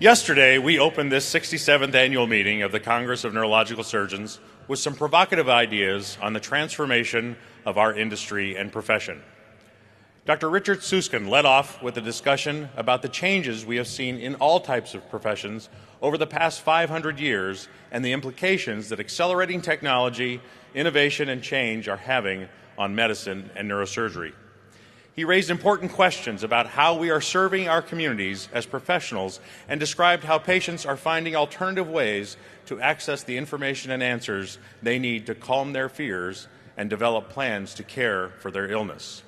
Yesterday, we opened this 67th annual meeting of the Congress of Neurological Surgeons with some provocative ideas on the transformation of our industry and profession. Dr. Richard Susskind led off with a discussion about the changes we have seen in all types of professions over the past 500 years and the implications that accelerating technology, innovation, and change are having on medicine and neurosurgery. He raised important questions about how we are serving our communities as professionals and described how patients are finding alternative ways to access the information and answers they need to calm their fears and develop plans to care for their illness.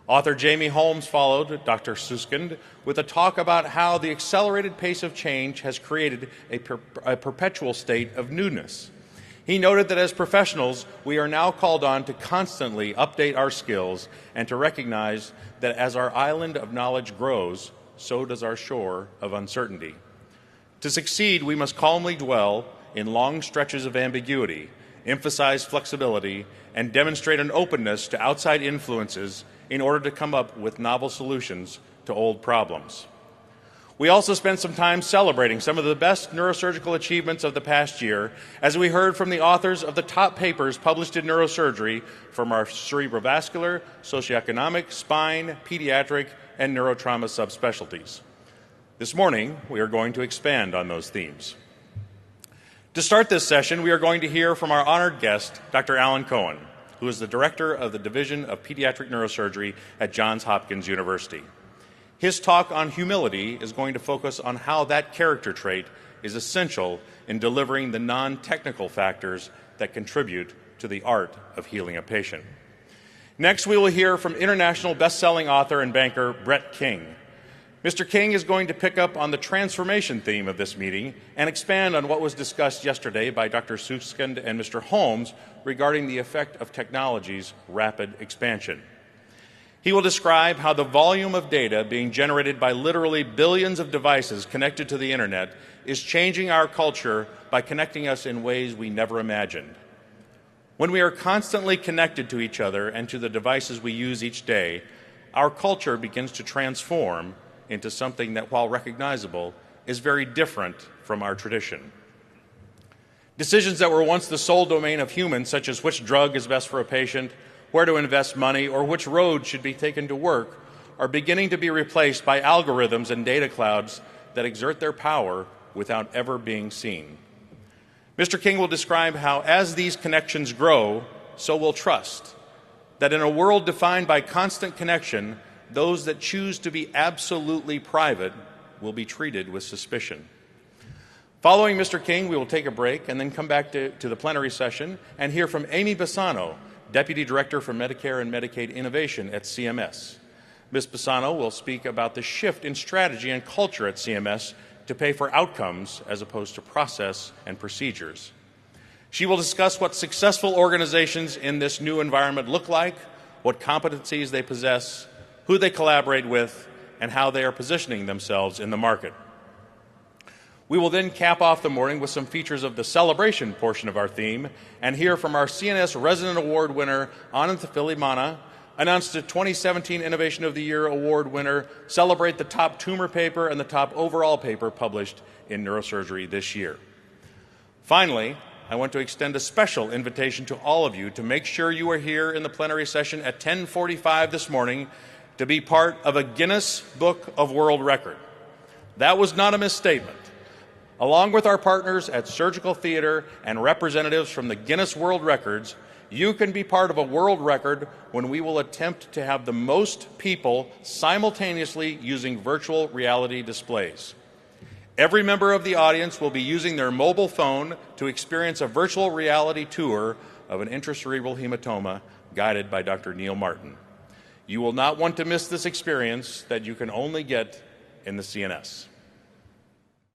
Author Jamie Holmes followed Dr. Susskind with a talk about how the accelerated pace of change has created a perpetual state of newness. He noted that as professionals, we are now called on to constantly update our skills and to recognize that as our island of knowledge grows, so does our shore of uncertainty. To succeed, we must calmly dwell in long stretches of ambiguity, emphasize flexibility, and demonstrate an openness to outside influences in order to come up with novel solutions to old problems. We also spent some time celebrating some of the best neurosurgical achievements of the past year as we heard from the authors of the top papers published in neurosurgery from our cerebrovascular, socioeconomic, spine, pediatric, and neurotrauma subspecialties. This morning, we are going to expand on those themes. To start this session, we are going to hear from our honored guest, Dr. Alan Cohen, who is the director of the Division of Pediatric Neurosurgery at Johns Hopkins University. His talk on humility is going to focus on how that character trait is essential in delivering the non-technical factors that contribute to the art of healing a patient. Next, we will hear from international best-selling author and banker Brett King. Mr. King is going to pick up on the transformation theme of this meeting and expand on what was discussed yesterday by Dr. Susskind and Mr. Holmes regarding the effect of technology's rapid expansion. He will describe how the volume of data being generated by literally billions of devices connected to the internet is changing our culture by connecting us in ways we never imagined. When we are constantly connected to each other and to the devices we use each day, our culture begins to transform into something that, while recognizable, is very different from our tradition. Decisions that were once the sole domain of humans, such as which drug is best for a patient, where to invest money, or which road should be taken to work, are beginning to be replaced by algorithms and data clouds that exert their power without ever being seen. Mr. King will describe how, as these connections grow, so will trust. That in a world defined by constant connection, those that choose to be absolutely private will be treated with suspicion. Following Mr. King, we will take a break and then come back to the plenary session and hear from Amy Bassano, Deputy Director for Medicare and Medicaid Innovation at CMS. Ms. Bassano will speak about the shift in strategy and culture at CMS to pay for outcomes as opposed to process and procedures. She will discuss what successful organizations in this new environment look like, what competencies they possess, who they collaborate with, and how they are positioning themselves in the market. We will then cap off the morning with some features of the celebration portion of our theme and hear from our CNS Resident Award winner, Anand Filimana, announce the 2017 Innovation of the Year Award winner, celebrate the top tumor paper and the top overall paper published in neurosurgery this year. Finally, I want to extend a special invitation to all of you to make sure you are here in the plenary session at 10:45 this morning to be part of a Guinness Book of World Record. That was not a misstatement. Along with our partners at Surgical Theater and representatives from the Guinness World Records, you can be part of a world record when we will attempt to have the most people simultaneously using virtual reality displays. Every member of the audience will be using their mobile phone to experience a virtual reality tour of an intracerebral hematoma guided by Dr. Neil Martin. You will not want to miss this experience that you can only get in the CNS.